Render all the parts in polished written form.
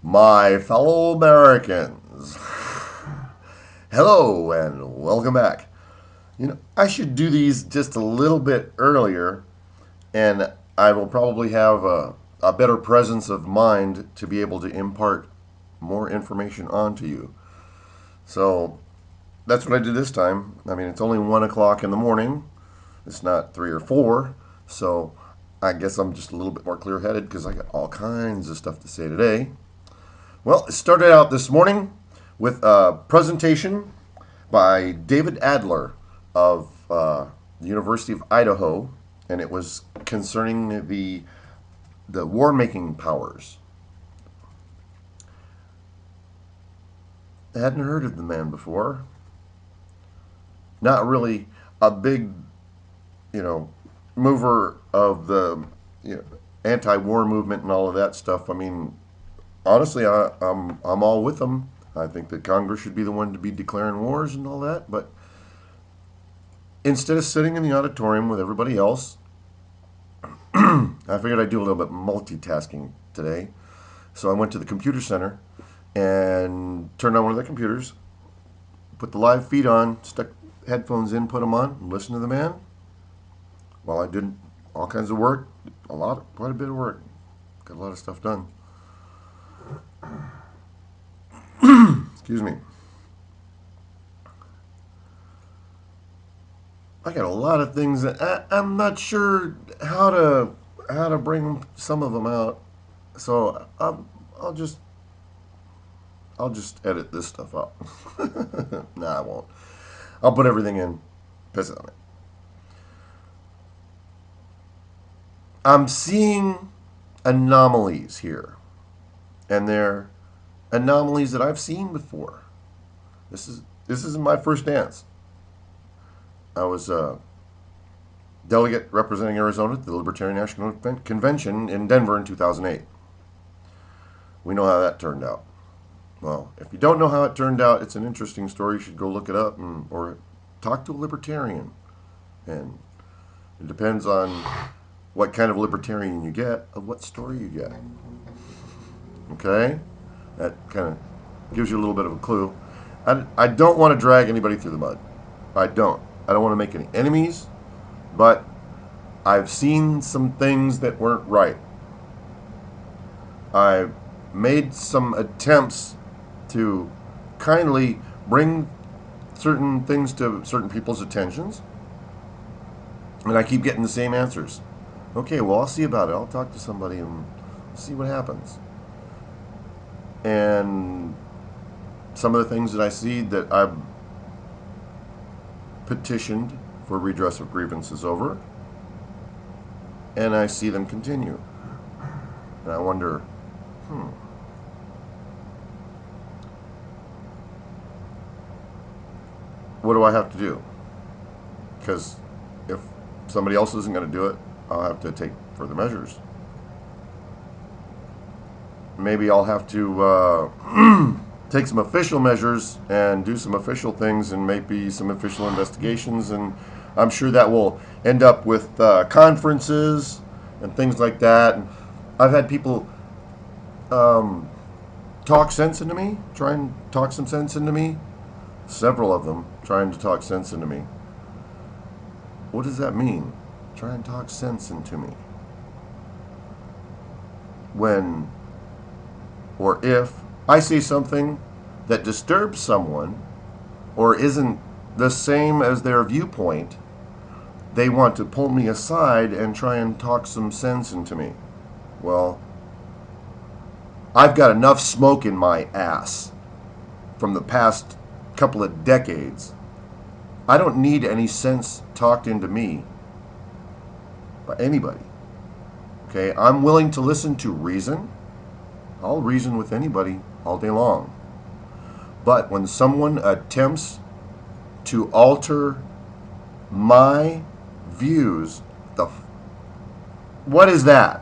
My fellow Americans, hello and welcome back. I should do these just a little bit earlier, and I will probably have a better presence of mind to be able to impart more information onto you. So that's what I did this time. I mean, it's only 1 o'clock in the morning, it's not 3 or 4, so I guess I'm just a little bit more clear headed because I got all kinds of stuff to say today. Well, it started out this morning with a presentation by David Adler of the University of Idaho, and it was concerning the war making powers. I hadn't heard of the man before. Not really a big, you know, mover of the anti-war movement and all of that stuff. I mean, honestly, I'm all with them. I think that Congress should be the one to be declaring wars and all that. But instead of sitting in the auditorium with everybody else, I figured I'd do a little bit multitasking today. So I went to the computer center and turned on one of the computers, put the live feed on, stuck headphones in, put them on, and listened to the man while I did all kinds of work, quite a bit of work. Got a lot of stuff done. Excuse me. I got a lot of things that I'm not sure how to bring some of them out. So I'll just I'll just edit this stuff out. Nah, I won't. I'll put everything in. Piss on it. I'm seeing anomalies here, and they're anomalies that I've seen before. This isn't my first dance. I was a delegate representing Arizona at the Libertarian National Convention in Denver in 2008. We know how that turned out. Well, if you don't know how it turned out, it's an interesting story. You should go look it up or talk to a libertarian. And it depends on what kind of libertarian you get, of what story you get. Okay? That kind of gives you a little bit of a clue. I don't want to drag anybody through the mud. I don't. I don't want to make any enemies, but I've seen some things that weren't right. I made some attempts to kindly bring certain things to certain people's attentions, and I keep getting the same answers. Okay, well, I'll see about it. I'll talk to somebody and see what happens. And some of the things that I see that I've petitioned for redress of grievances over, and I see them continue. And I wonder, what do I have to do? Because if somebody else isn't going to do it, I'll have to take further measures. Maybe I'll have to take some official measures and do some official things and maybe some official investigations. And I'm sure that will end up with conferences and things like that. And I've had people talk sense into me, try and talk some sense into me. Several of them trying to talk sense into me. What does that mean? Try and talk sense into me. When or if I say something that disturbs someone or isn't the same as their viewpoint, they want to pull me aside and try and talk some sense into me. Well, I've got enough smoke in my ass from the past couple of decades. I don't need any sense talked into me by anybody. Okay, I'm willing to listen to reason. I'll reason with anybody all day long. But when someone attempts to alter my views, what is that?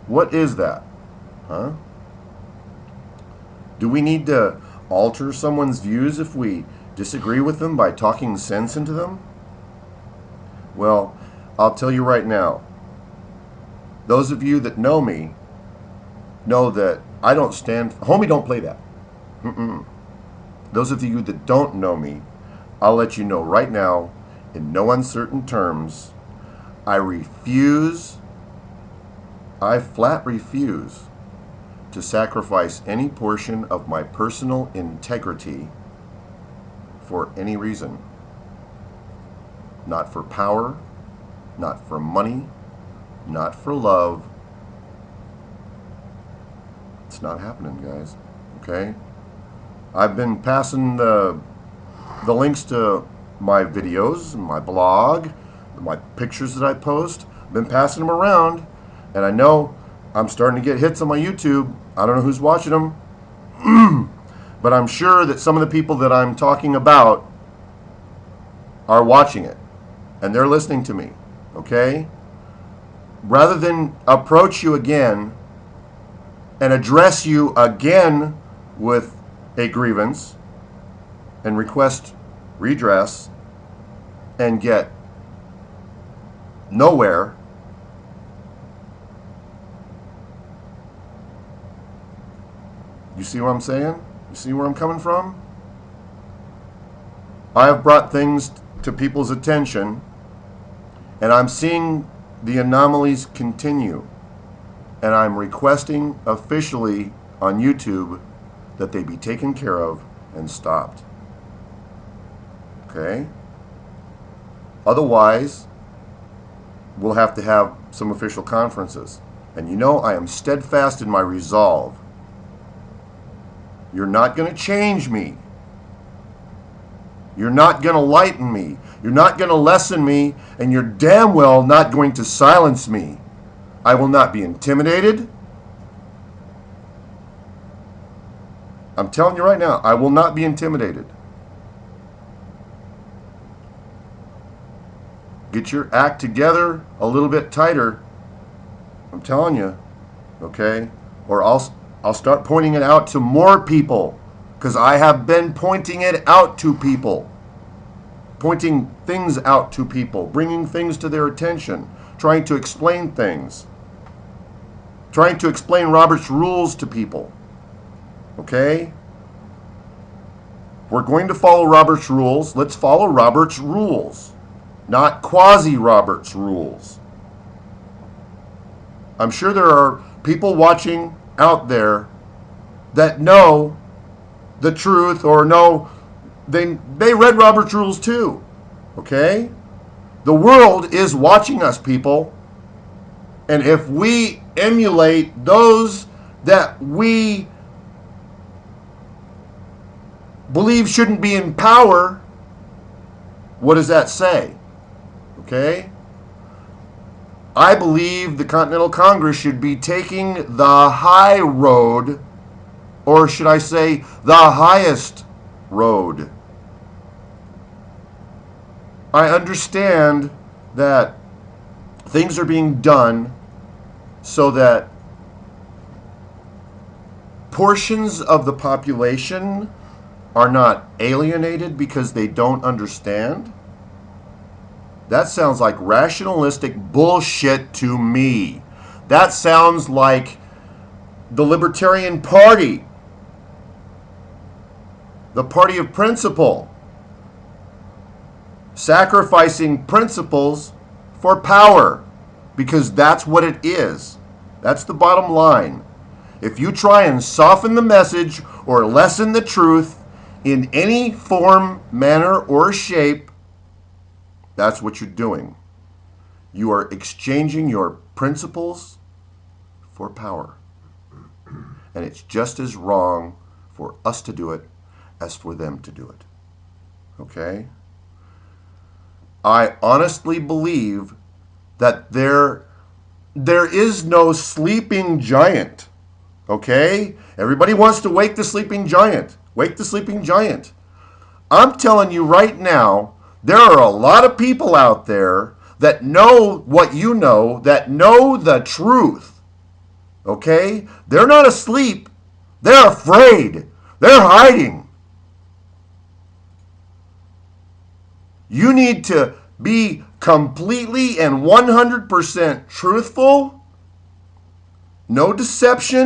What is that? Huh? Do we need to alter someone's views if we disagree with them by talking sense into them? Well, I'll tell you right now, those of you that know me know that I don't stand. Homie, don't play that. Mm-mm. Those of you that don't know me, I'll let you know right now, in no uncertain terms, I flat refuse to sacrifice any portion of my personal integrity for any reason. Not for power, not for money, not for love. It's not happening, guys. Okay? I've been passing the links to my videos, my blog, my pictures that I post. I've been passing them around, and I know I'm starting to get hits on my YouTube. I don't know who's watching them, but I'm sure that some of the people that I'm talking about are watching it, and they're listening to me, okay? Rather than approach you again and address you again with a grievance and request redress and get nowhere, you see what I'm saying? You see where I'm coming from? I have brought things to people's attention, and I'm seeing the anomalies continue, and I'm requesting officially on YouTube that they be taken care of and stopped. Okay? Otherwise, we'll have to have some official conferences. And you know, I am steadfast in my resolve. You're not going to change me. You're not going to lighten me. You're not going to lessen me. And you're damn well not going to silence me. I will not be intimidated. I'm telling you right now, I will not be intimidated. Get your act together a little bit tighter. I'm telling you, okay? Or I'll start pointing it out to more people, because I have been pointing it out to people. Pointing things out to people, bringing things to their attention, trying to explain things. Trying to explain Robert's rules to people. Okay? We're going to follow Robert's rules. Let's follow Robert's rules, not quasi-Robert's rules. I'm sure there are people watching out there that know the truth, or know they read Robert's rules too. Okay? The world is watching us, people. And if we emulate those that we believe shouldn't be in power, what does that say? Okay? I believe the Continental Congress should be taking the high road, or should I say the highest road. I understand that things are being done so that portions of the population are not alienated because they don't understand. That sounds like rationalistic bullshit to me. That sounds like the Libertarian Party, the party of principle, sacrificing principles for power, because that's what it is. That's the bottom line. If you try and soften the message or lessen the truth in any form, manner, or shape, that's what you're doing. You are exchanging your principles for power. And it's just as wrong for us to do it as for them to do it. Okay? I honestly believe that there is no sleeping giant. Okay? Everybody wants to wake the sleeping giant. Wake the sleeping giant. I'm telling you right now, there are a lot of people out there that know what you know, that know the truth. Okay? They're not asleep. They're afraid. They're hiding. You need to be completely and 100% truthful. No deception.